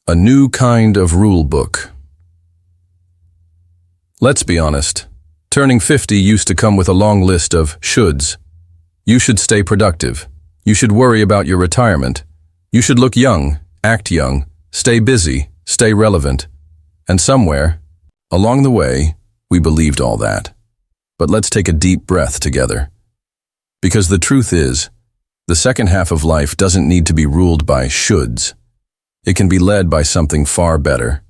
A new kind of rule book. Let's be honest. Turning 50 used to come with a long list of shoulds. You should stay productive. You should worry about your retirement. You should look young, act young, stay busy, stay relevant. And somewhere, along the way, we believed all that. But let's take a deep breath together. Because the truth is, the second half of life doesn't need to be ruled by shoulds. It can be led by something far better: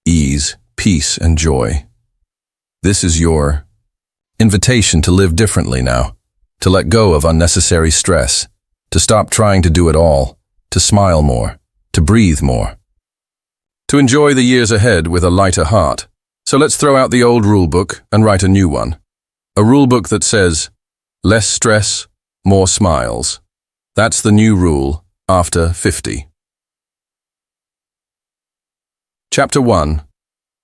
ease, peace, and joy. This is your invitation to live differently now, to let go of unnecessary stress, to stop trying to do it all, to smile more, to breathe more, to enjoy the years ahead with a lighter heart. So let's throw out the old rule book and write a new one. A rule book that says, less stress, more smiles. That's the new rule after 50. Chapter 1.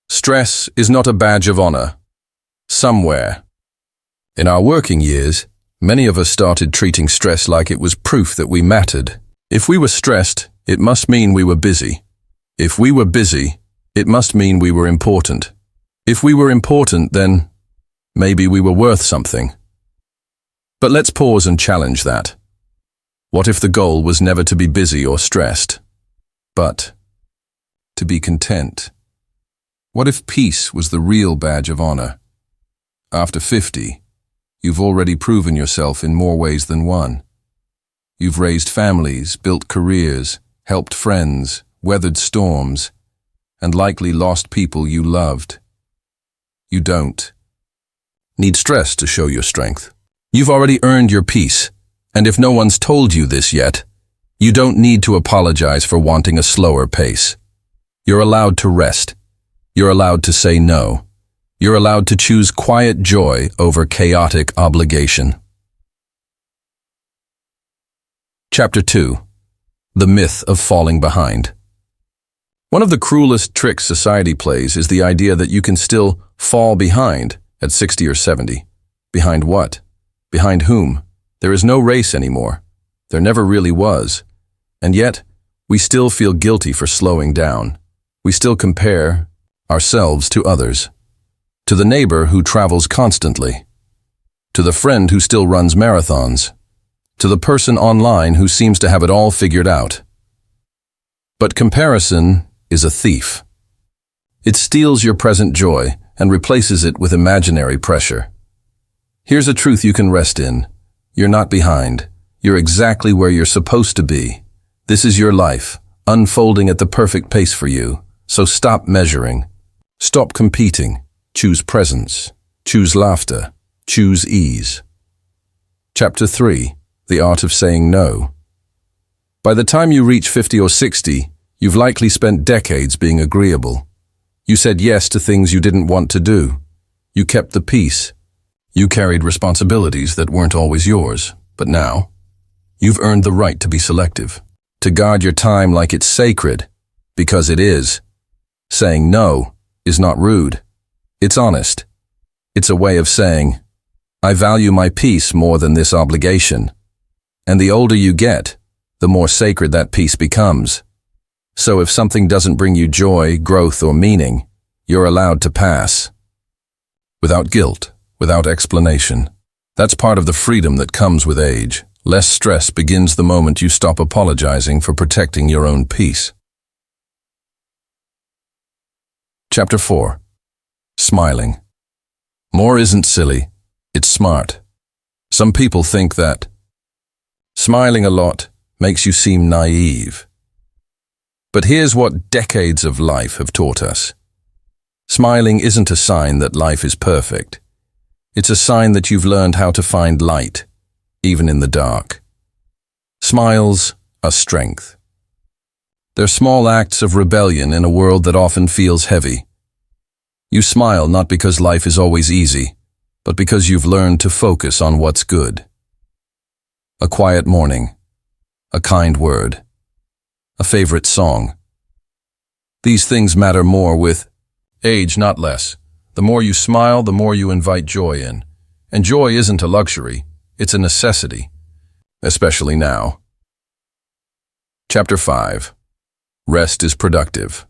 Stress is not a badge of honor. Somewhere. In our working years, many of us started treating stress like it was proof that we mattered. If we were stressed, it must mean we were busy. If we were busy, it must mean we were important. If we were important, then maybe we were worth something. But let's pause and challenge that. What if the goal was never to be busy or stressed, but to be content? What if peace was the real badge of honor? After 50, you've already proven yourself in more ways than one. You've raised families, built careers, helped friends, weathered storms, and likely lost people you loved. You don't need stress to show your strength. You've already earned your peace, and if no one's told you this yet, you don't need to apologize for wanting a slower pace. You're allowed to rest. You're allowed to say no. You're allowed to choose quiet joy over chaotic obligation. Chapter 2. The myth of falling behind. One of the cruelest tricks society plays is the idea that you can still fall behind at 60 or 70. Behind what? Behind whom? There is no race anymore. There never really was. And yet, we still feel guilty for slowing down. We still compare ourselves to others. To the neighbor who travels constantly. To the friend who still runs marathons. To the person online who seems to have it all figured out. But comparison is a thief. It steals your present joy and replaces it with imaginary pressure. Here's a truth you can rest in. You're not behind. You're exactly where you're supposed to be. This is your life, unfolding at the perfect pace for you. So stop measuring. Stop competing. Choose presence. Choose laughter. Choose ease. Chapter 3. The Art of Saying No. By the time you reach 50 or 60, you've likely spent decades being agreeable. You said yes to things you didn't want to do. You kept the peace. You carried responsibilities that weren't always yours. But now, you've earned the right to be selective, to guard your time like it's sacred, because it is. Saying no is not rude. It's honest. It's a way of saying, I value my peace more than this obligation. And the older you get, the more sacred that peace becomes. So if something doesn't bring you joy, growth, or meaning, you're allowed to pass. Without guilt, without explanation. That's part of the freedom that comes with age. Less stress begins the moment you stop apologizing for protecting your own peace. Chapter 4. Smiling. More isn't silly, it's smart. Some people think that smiling a lot makes you seem naive. But here's what decades of life have taught us. Smiling isn't a sign that life is perfect. It's a sign that you've learned how to find light, even in the dark. Smiles are strength. They're small acts of rebellion in a world that often feels heavy. You smile not because life is always easy, but because you've learned to focus on what's good. A quiet morning, a kind word, a favorite song. These things matter more with age, not less. The more you smile, the more you invite joy in. And joy isn't a luxury, it's a necessity, especially now. Chapter 5. Rest is productive.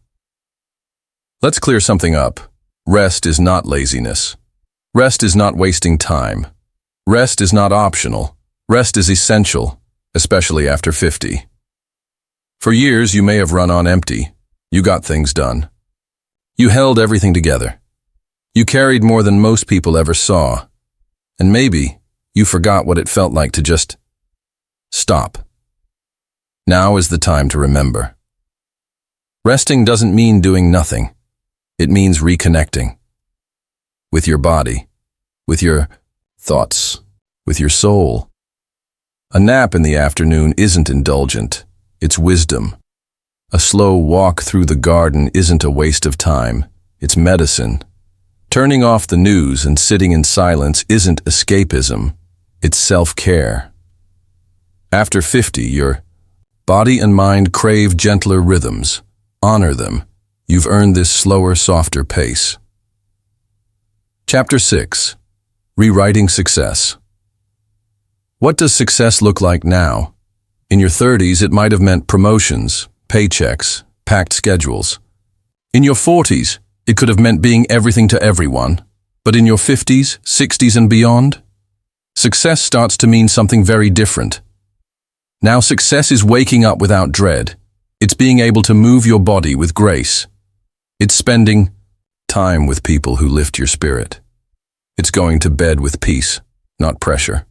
Let's clear something up. Rest is not laziness. Rest is not wasting time. Rest is not optional. Rest is essential, especially after 50. For years, you may have run on empty. You got things done. You held everything together. You carried more than most people ever saw. And maybe you forgot what it felt like to just stop. Now is the time to remember. Resting doesn't mean doing nothing. It means reconnecting. With your body, with your thoughts, with your soul. A nap in the afternoon isn't indulgent. It's wisdom. A slow walk through the garden isn't a waste of time. It's medicine. Turning off the news and sitting in silence isn't escapism. It's self-care. After 50, your body and mind crave gentler rhythms. Honor them. You've earned this slower, softer pace. Chapter 6. Rewriting Success. What does success look like now? In your 30s, it might have meant promotions, paychecks, packed schedules. In your 40s, it could have meant being everything to everyone. But in your 50s, 60s, and beyond, success starts to mean something very different. Now success is waking up without dread. It's being able to move your body with grace. It's spending time with people who lift your spirit. It's going to bed with peace, not pressure.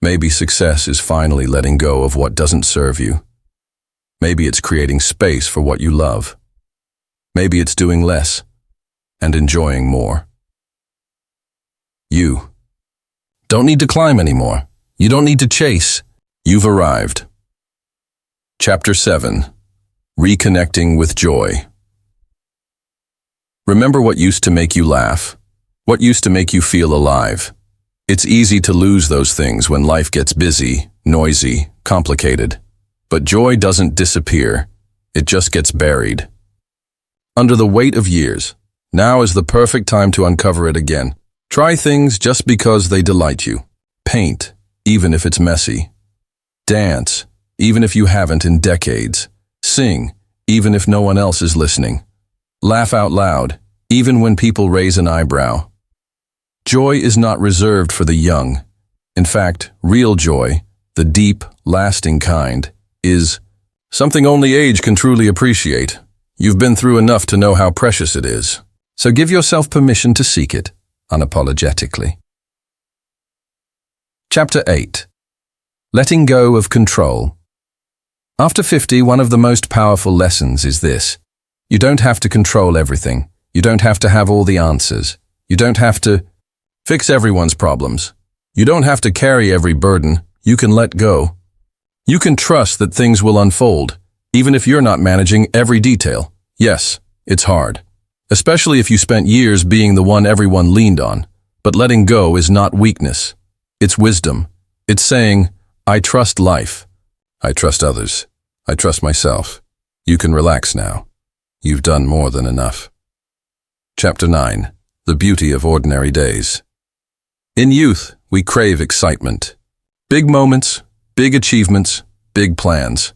Maybe success is finally letting go of what doesn't serve you. Maybe it's creating space for what you love. Maybe it's doing less and enjoying more. You don't need to climb anymore. You don't need to chase. You've arrived. Chapter 7. Reconnecting with Joy. Remember what used to make you laugh, what used to make you feel alive. It's easy to lose those things when life gets busy, noisy, complicated. But joy doesn't disappear. It just gets buried. Under the weight of years, now is the perfect time to uncover it again. Try things just because they delight you. Paint, even if it's messy. Dance, even if you haven't in decades. Sing, even if no one else is listening. Laugh out loud, even when people raise an eyebrow. Joy is not reserved for the young. In fact, real joy, the deep, lasting kind, is something only age can truly appreciate. You've been through enough to know how precious it is. So give yourself permission to seek it, unapologetically. Chapter 8. Letting go of control. After 50, one of the most powerful lessons is this. You don't have to control everything. You don't have to have all the answers. You don't have to fix everyone's problems. You don't have to carry every burden. You can let go. You can trust that things will unfold, even if you're not managing every detail. Yes, it's hard, especially if you spent years being the one everyone leaned on. But letting go is not weakness. It's wisdom. It's saying, I trust life. I trust others. I trust myself. You can relax now. You've done more than enough. Chapter 9. The Beauty of Ordinary Days. In youth, we crave excitement. Big moments, big achievements, big plans.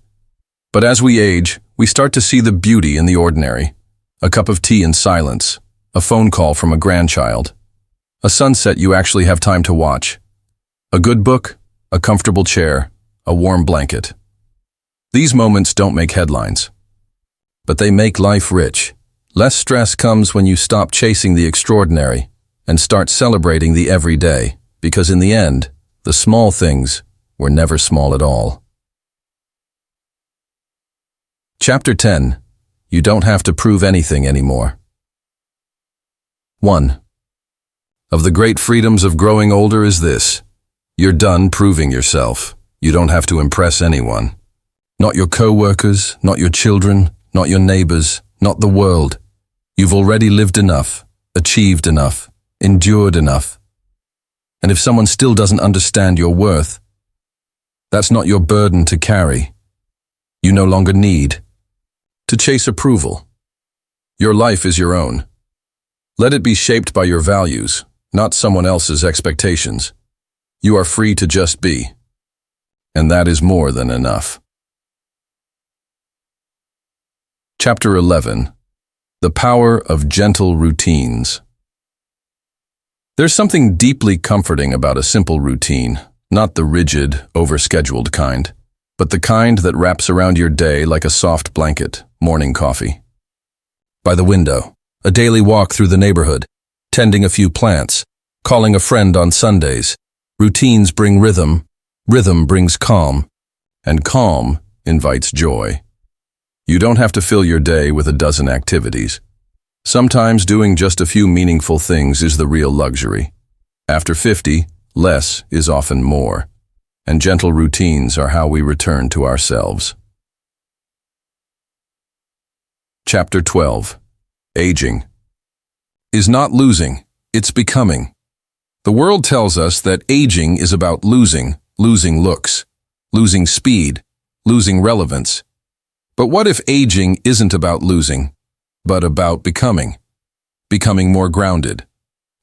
But as we age, we start to see the beauty in the ordinary. A cup of tea in silence, a phone call from a grandchild, a sunset you actually have time to watch, a good book, a comfortable chair, a warm blanket. These moments don't make headlines, but they make life rich. Less stress comes when you stop chasing the extraordinary and start celebrating the everyday, because in the end, the small things were never small at all. Chapter 10. You don't have to prove anything anymore. 1. Of the great freedoms of growing older is this. You're done proving yourself. You don't have to impress anyone. Not your co-workers, not your children, not your neighbors, not the world. You've already lived enough, achieved enough, endured enough. And if someone still doesn't understand your worth, that's not your burden to carry. You no longer need to chase approval. Your life is your own. Let it be shaped by your values, not someone else's expectations. You are free to just be. And that is more than enough. Chapter 11. The Power of Gentle Routines. There's something deeply comforting about a simple routine, not the rigid, overscheduled kind, but the kind that wraps around your day like a soft blanket. Morning coffee. By the window, a daily walk through the neighborhood, tending a few plants, calling a friend on Sundays. Routines bring rhythm, rhythm brings calm, and calm invites joy. You don't have to fill your day with a dozen activities. Sometimes doing just a few meaningful things is the real luxury. After 50, less is often more, and gentle routines are how we return to ourselves. Chapter 12. Aging is not losing, it's becoming. The world tells us that aging is about losing looks, losing speed, losing relevance. But what if aging isn't about losing, but about becoming? Becoming more grounded,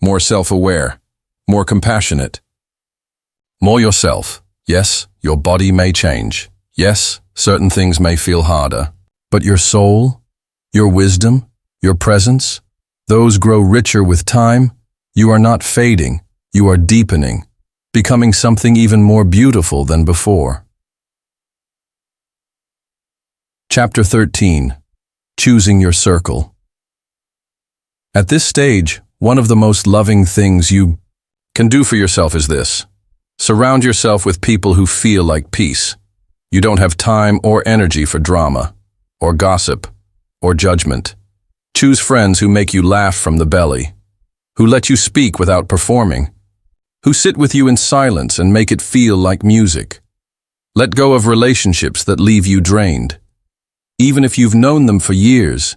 more self-aware, more compassionate. More yourself. Yes, your body may change. Yes, certain things may feel harder. But your soul, your wisdom, your presence, those grow richer with time. You are not fading, you are deepening, becoming something even more beautiful than before. Chapter 13. Choosing your circle. At this stage, one of the most loving things you can do for yourself is this. Surround yourself with people who feel like peace. You don't have time or energy for drama, or gossip, or judgment. Choose friends who make you laugh from the belly, who let you speak without performing, who sit with you in silence and make it feel like music. Let go of relationships that leave you drained. Even if you've known them for years,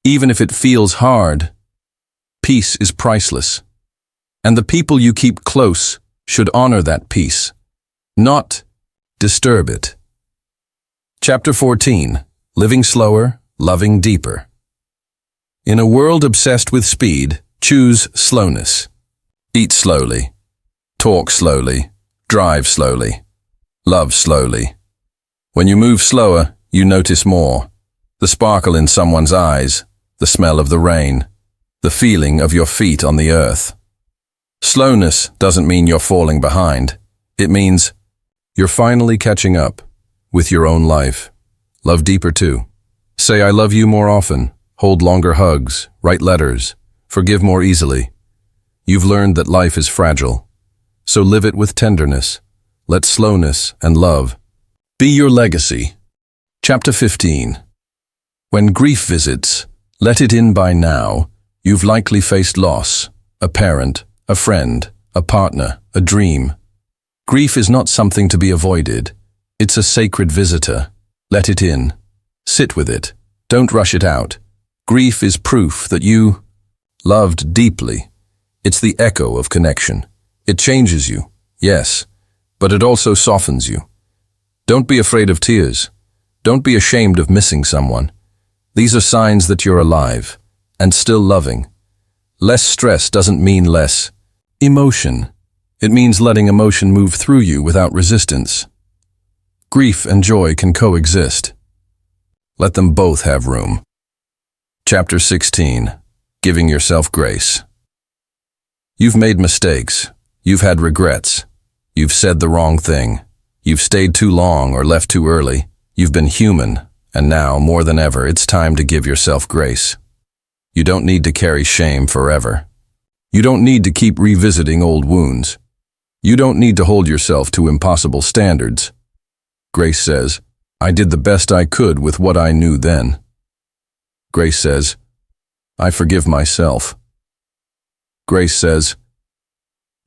even if it feels hard, peace is priceless. And the people you keep close should honor that peace, not disturb it. Chapter 14. Living slower, loving deeper. In a world obsessed with speed, choose slowness. Eat slowly. Talk slowly. Drive slowly. Love slowly. When you move slower, you notice more. The sparkle in someone's eyes, the smell of the rain, the feeling of your feet on the earth. Slowness doesn't mean you're falling behind. It means you're finally catching up with your own life. Love deeper too. Say I love you more often. Hold longer hugs. Write letters. Forgive more easily. You've learned that life is fragile. So live it with tenderness. Let slowness and love be your legacy. Chapter 15. When grief visits, let it in by now. You've likely faced loss, a parent, a friend, a partner, a dream. Grief is not something to be avoided. It's a sacred visitor. Let it in. Sit with it. Don't rush it out. Grief is proof that you loved deeply. It's the echo of connection. It changes you, yes, but it also softens you. Don't be afraid of tears. Don't be ashamed of missing someone. These are signs that you're alive and still loving. Less stress doesn't mean less emotion. It means letting emotion move through you without resistance. Grief and joy can coexist. Let them both have room. Chapter 16. Giving yourself grace. You've made mistakes. You've had regrets. You've said the wrong thing. You've stayed too long or left too early. You've been human, and now, more than ever, it's time to give yourself grace. You don't need to carry shame forever. You don't need to keep revisiting old wounds. You don't need to hold yourself to impossible standards. Grace says, I did the best I could with what I knew then. Grace says, I forgive myself. Grace says,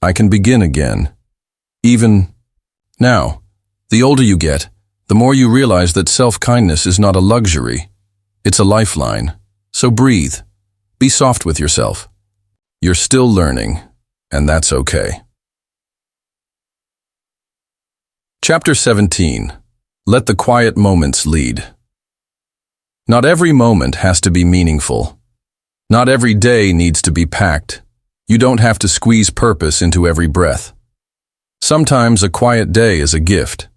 I can begin again. Even now. The older you get, the more you realize that self-kindness is not a luxury. It's a lifeline. So breathe. Be soft with yourself. You're still learning, and that's okay. Chapter 17. Let the quiet moments lead. Not every moment has to be meaningful. Not every day needs to be packed. You don't have to squeeze purpose into every breath. Sometimes a quiet day is a gift.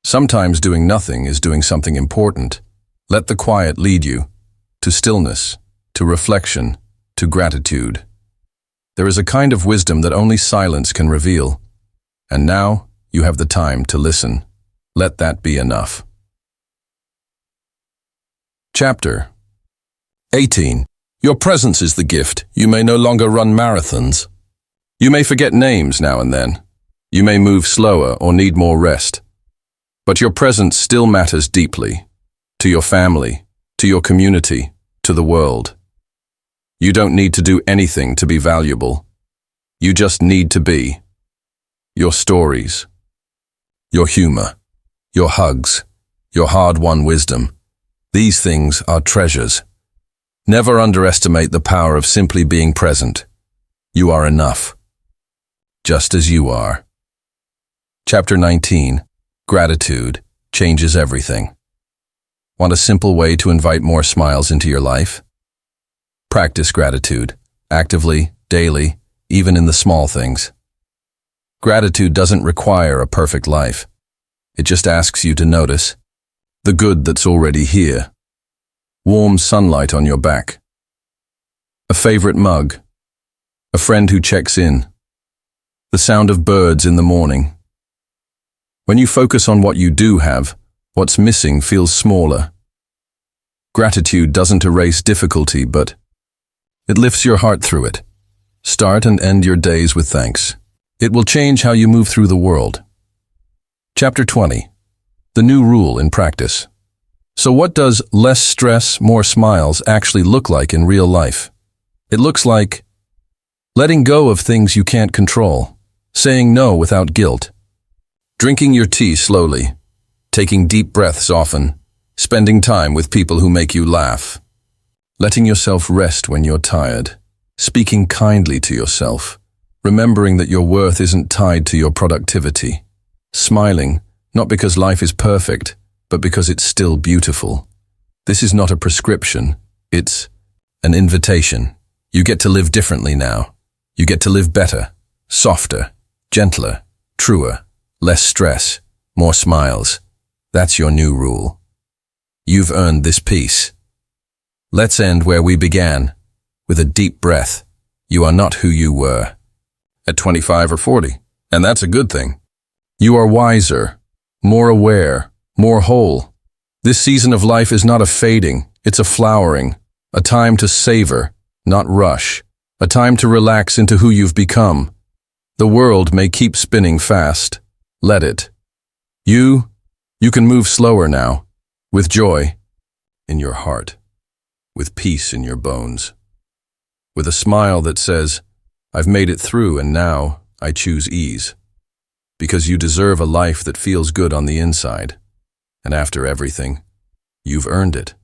Sometimes doing nothing is doing something important. Let the quiet lead you. to stillness, to reflection, to gratitude. There is a kind of wisdom that only silence can reveal. And now you have the time to listen. Let that be enough. Chapter 18. Your presence is the gift. You may no longer run marathons. You may forget names now and then. You may move slower or need more rest. But your presence still matters deeply. To your family, to your community, to the world. You don't need to do anything to be valuable. You just need to be. Your stories, your humor, your hugs, your hard-won wisdom. These things are treasures. Never underestimate the power of simply being present. You are enough, just as you are. Chapter 19. Gratitude changes everything. Want a simple way to invite more smiles into your life? Practice gratitude, actively, daily, even in the small things. Gratitude doesn't require a perfect life. It just asks you to notice the good that's already here. Warm sunlight on your back. A favorite mug. A friend who checks in. The sound of birds in the morning. When you focus on what you do have, what's missing feels smaller. Gratitude doesn't erase difficulty, but it lifts your heart through it. Start and end your days with thanks. It will change how you move through the world. Chapter 20. The new rule in practice. So what does less stress, more smiles actually look like in real life? It looks like letting go of things you can't control, saying no without guilt, drinking your tea slowly, taking deep breaths often, spending time with people who make you laugh, letting yourself rest when you're tired, speaking kindly to yourself, remembering that your worth isn't tied to your productivity, smiling, not because life is perfect, but because it's still beautiful. This is not a prescription, it's an invitation. You get to live differently now. You get to live better, softer, gentler, truer, less stress, more smiles. That's your new rule. You've earned this peace. Let's end where we began, with a deep breath. You are not who you were at 25 or 40, and that's a good thing. You are wiser, more aware, more whole. This season of life is not a fading, it's a flowering, a time to savor, not rush, a time to relax into who you've become. The world may keep spinning fast. Let it. You can move slower now, with joy in your heart, with peace in your bones, with a smile that says, I've made it through and now I choose ease. Because you deserve a life that feels good on the inside. And after everything, you've earned it.